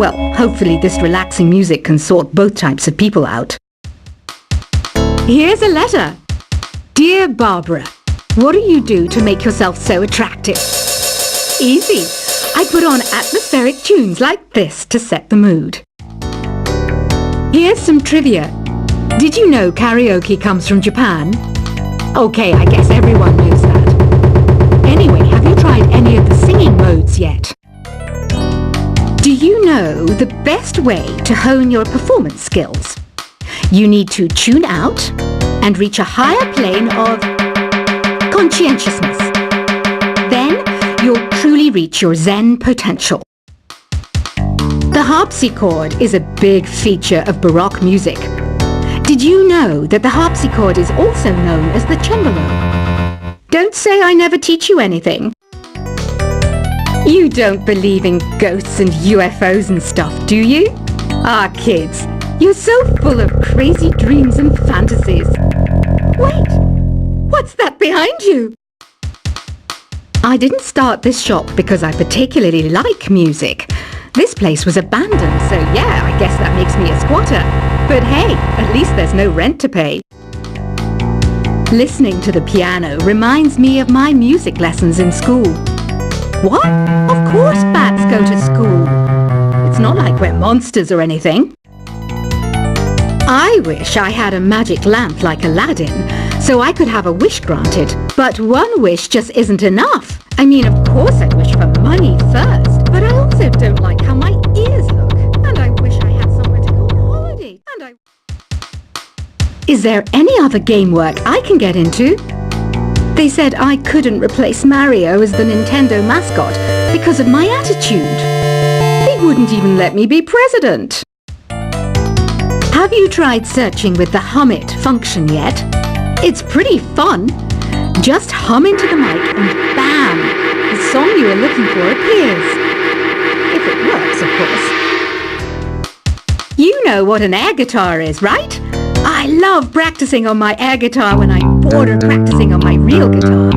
Well, hopefully this relaxing music can sort both types of people out. Here's a letter. Dear Barbara, what do you do to make yourself so attractive? Easy. I put on atmospheric tunes like this to set the mood. Here's some trivia. Did you know karaoke comes from Japan? Okay, I guess everyone knows that. Anyway, have you tried any of the singing modes yet? Do you know the best way to hone your performance skills? You need to tune out and reach a higher plane of conscientiousness. Then you'll truly reach your Zen potential. The harpsichord is a big feature of Baroque music. Did you know that the harpsichord is also known as the cembalo? Don't say I never teach you anything. You don't believe in ghosts and UFOs and stuff, do you? Ah, kids, you're so full of crazy dreams and fantasies. Wait, what's that behind you? I didn't start this shop because I particularly like music. This place was abandoned, so yeah, I guess that makes me a squatter. But hey, at least there's no rent to pay. Listening to the piano reminds me of my music lessons in school. What? Of course bats go to school. It's not like we're monsters or anything. I wish I had a magic lamp like Aladdin, so I could have a wish granted. But one wish just isn't enough. I mean, of course I'd wish for money first, but I also don't like how my ears look. And I wish I had somewhere to go on holiday. Is there any other game work I can get into? They said I couldn't replace Mario as the Nintendo mascot because of my attitude. They wouldn't even let me be president. Have you tried searching with the hum it function yet? It's pretty fun. Just hum into the mic and bam! The song you are looking for appears. If it works, of course. You know what an air guitar is, right? I love practicing on my air guitar when I'm bored of practicing on my real guitar.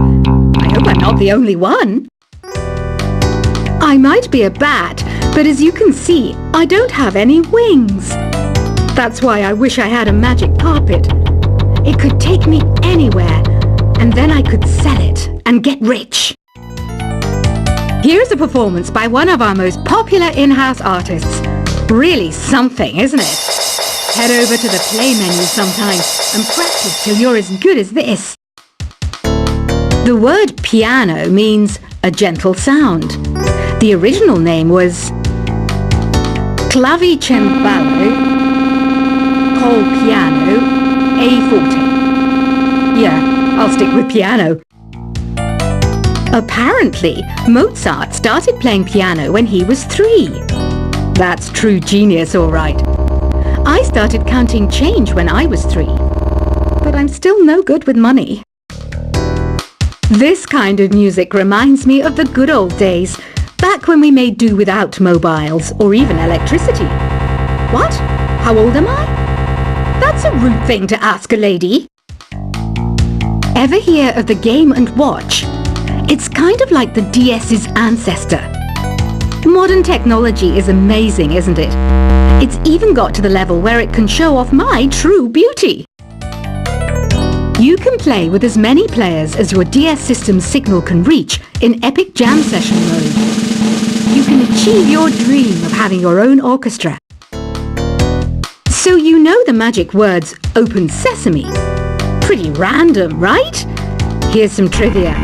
I hope I'm not the only one. I might be a bat, but as you can see, I don't have any wings. That's why I wish I had a magic carpet. It could take me anywhere, and then I could sell it and get rich. Here's a performance by one of our most popular in-house artists. Really something, isn't it? Head over to the play menu sometime and practice till you're as good as this. The word piano means a gentle sound. The original name was clavicembalo col piano A forte. Yeah, I'll stick with piano. Apparently, Mozart started playing piano when he was 3. That's true genius, all right. I started counting change when I was 3, but I'm still no good with money. This kind of music reminds me of the good old days, back when we made do without mobiles or even electricity. What? How old am I? That's a rude thing to ask a lady. Ever hear of the Game & Watch? It's kind of like the DS's ancestor. Modern technology is amazing, isn't it? It's even got to the level where it can show off my true beauty. You can play with as many players as your DS system's signal can reach in epic jam session mode. You can achieve your dream of having your own orchestra. So you know the magic words "Open Sesame." Pretty random, right? Here's some trivia.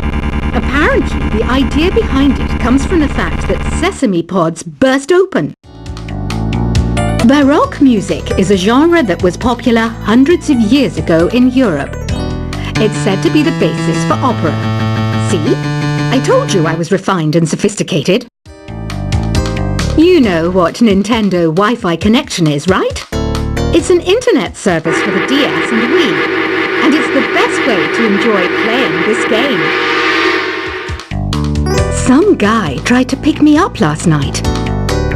Apparently, the idea behind it comes from the fact that sesame pods burst open. Baroque music is a genre that was popular hundreds of years ago in Europe. It's said to be the basis for opera. See? I told you I was refined and sophisticated. You know what Nintendo Wi-Fi connection is, right? It's an internet service for the DS and Wii, and it's the best way to enjoy playing this game. Some guy tried to pick me up last night.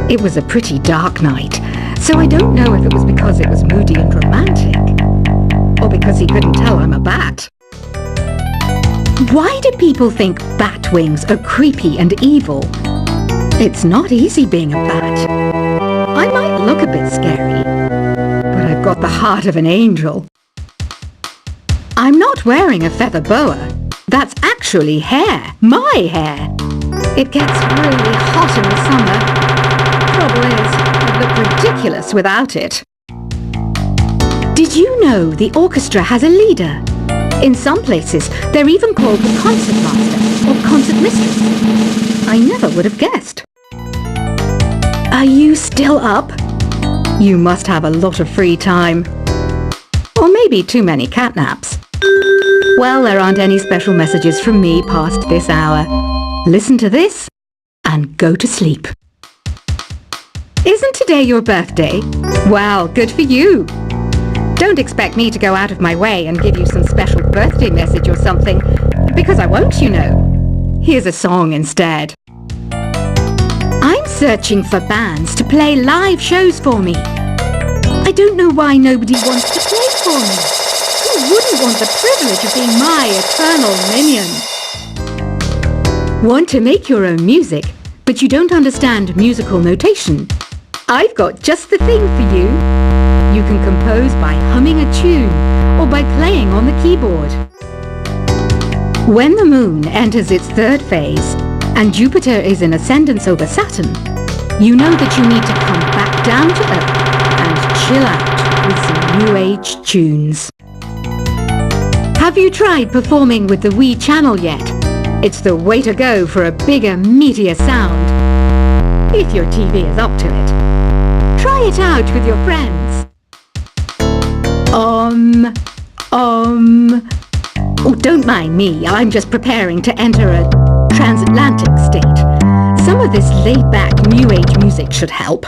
It was a pretty dark night, so I don't know if it was because it was moody and romantic, or because he couldn't tell I'm a bat. Why do people think bat wings are creepy and evil? It's not easy being a bat. look a bit scary, but I've got the heart of an angel. I'm not wearing a feather boa. That's actually hair, my hair. It gets really hot in the summer. Trouble is, I'd look ridiculous without it. Did you know the orchestra has a leader? In some places, they're even called the concertmaster or concertmistress. I never would have guessed. Are you still up? You must have a lot of free time. Or maybe too many catnaps. Well, there aren't any special messages from me past this hour. Listen to this and go to sleep. Isn't today your birthday? Well, good for you. Don't expect me to go out of my way and give you some special birthday message or something, because I won't, you know. Here's a song instead. I'm searching for bands to play live shows for me. I don't know why nobody wants to play for me. Who wouldn't want the privilege of being my eternal minion? Want to make your own music, but you don't understand musical notation? I've got just the thing for you. You can compose by humming a tune or by playing on the keyboard. When the moon enters its third phase and Jupiter is in ascendance over Saturn, you know that you need to come back down to Earth and chill out with some new age tunes. Have you tried performing with the Wii channel yet? It's the way to go for a bigger, meatier sound. If your TV is up to it. Try it out with your friends. Oh, don't mind me. I'm just preparing to enter a transatlantic state. Some of this laid-back New Age music should help.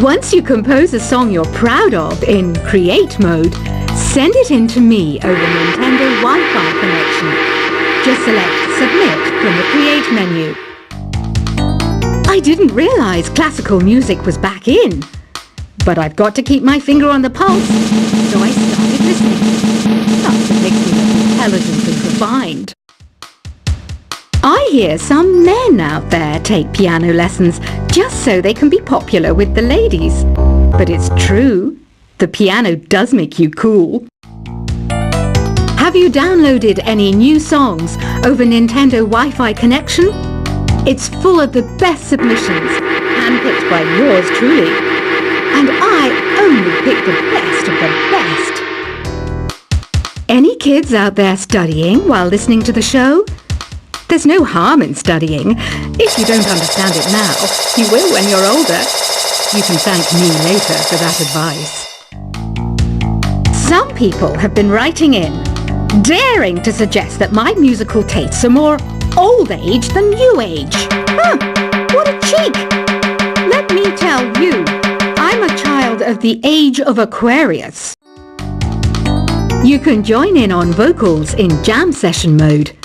Once you compose a song you're proud of in create mode, send it in to me over Nintendo Wi-Fi connection. Just select Submit from the Create menu. I didn't realize classical music was back in. But I've got to keep my finger on the pulse, so I started listening. That's what makes me look intelligent and refined. I hear some men out there take piano lessons just so they can be popular with the ladies. But it's true, the piano does make you cool. Have you downloaded any new songs over Nintendo Wi-Fi connection? It's full of the best submissions, handpicked by yours truly. And I only pick the best of the best. Any kids out there studying while listening to the show? There's no harm in studying. If you don't understand it now, you will when you're older. You can thank me later for that advice. Some people have been writing in, daring to suggest that my musical tastes are more old age than new age. Huh, what a cheek! Let me tell you, I'm a child of the age of Aquarius. You can join in on vocals in jam session mode.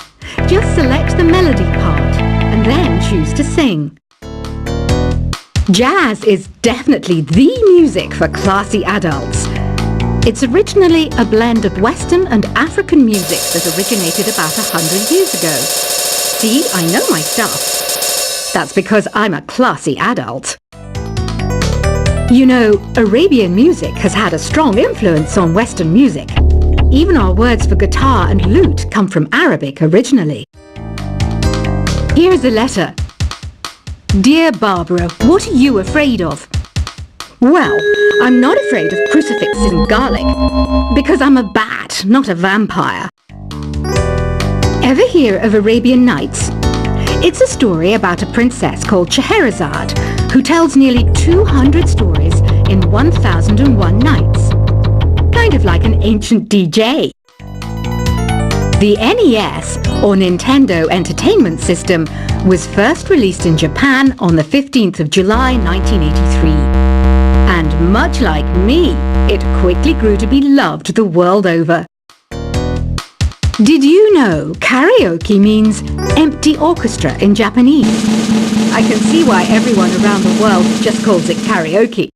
Just select the melody part and then choose to sing. Jazz is definitely the music for classy adults. It's originally a blend of Western and African music that originated about 100 years ago. See, I know my stuff. That's because I'm a classy adult. You know, Arabian music has had a strong influence on Western music. Even our words for guitar and lute come from Arabic originally. Here's a letter. Dear Barbara, what are you afraid of? Well, I'm not afraid of crucifixes and garlic, because I'm a bat, not a vampire. Ever hear of Arabian Nights? It's a story about a princess called Scheherazade, who tells nearly 200 stories in 1001 nights. Kind of like an ancient DJ. The NES, or Nintendo Entertainment System, was first released in Japan on the 15th of July 1983. And much like me, it quickly grew to be loved the world over. Did you know karaoke means empty orchestra in Japanese? I can see why everyone around the world just calls it karaoke.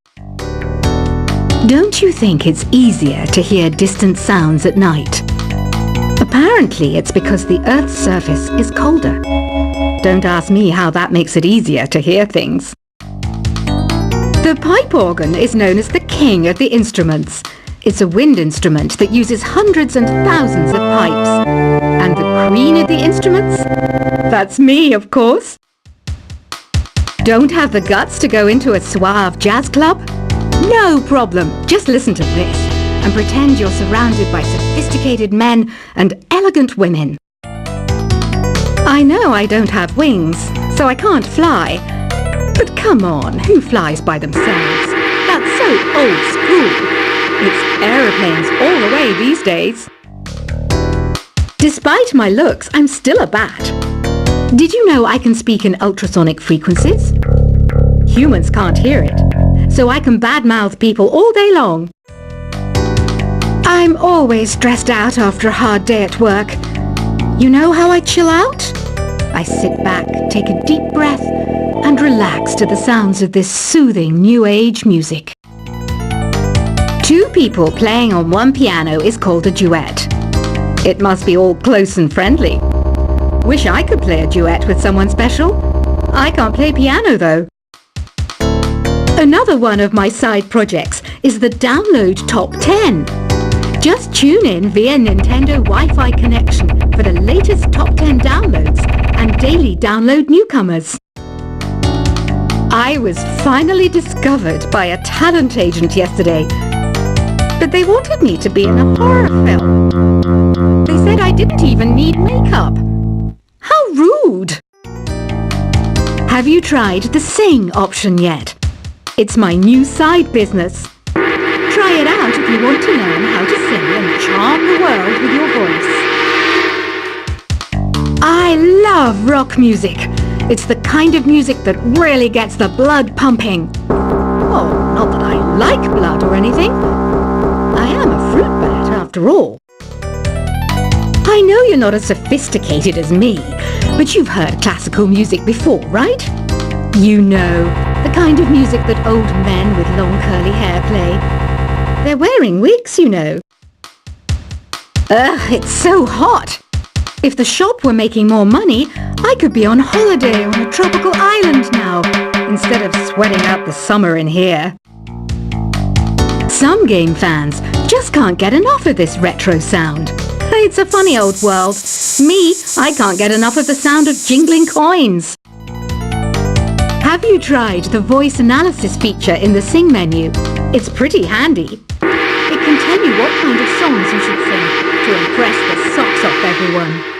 Don't you think it's easier to hear distant sounds at night? Apparently it's because the Earth's surface is colder. Don't ask me how that makes it easier to hear things. The pipe organ is known as the king of the instruments. It's a wind instrument that uses hundreds and thousands of pipes. And the queen of the instruments? That's me, of course. Don't have the guts to go into a suave jazz club? No problem. Just listen to this and pretend you're surrounded by sophisticated men and elegant women. I know I don't have wings, so I can't fly. But come on, who flies by themselves? That's so old school. It's aeroplanes all the way these days. Despite my looks, I'm still a bat. Did you know I can speak in ultrasonic frequencies? Humans can't hear it, so I can badmouth people all day long. I'm always stressed out after a hard day at work. You know how I chill out? I sit back, take a deep breath, and relax to the sounds of this soothing new age music. Two people playing on one piano is called a duet. It must be all close and friendly. Wish I could play a duet with someone special. I can't play piano though. Another one of my side projects is the Download Top 10. Just tune in via Nintendo Wi-Fi connection for the latest top 10 downloads and daily download newcomers. I was finally discovered by a talent agent yesterday, but they wanted me to be in a horror film. They said I didn't even need makeup. How rude! Have you tried the Sing option yet? It's my new side business. Try it out if you want to learn how to sing and charm the world with your voice. I love rock music. It's the kind of music that really gets the blood pumping. Oh, not that I like blood or anything. I am a fruit bat after all. I know you're not as sophisticated as me, but you've heard classical music before, right? You know, the kind of music that old men with long curly hair play. They're wearing wigs, you know. Ugh, it's so hot. If the shop were making more money, I could be on holiday on a tropical island now, instead of sweating out the summer in here. Some game fans just can't get enough of this retro sound. It's a funny old world. Me, I can't get enough of the sound of jingling coins. Have you tried the voice analysis feature in the Sing menu? It's pretty handy. It can tell you what kind of songs you should sing to impress the socks off everyone.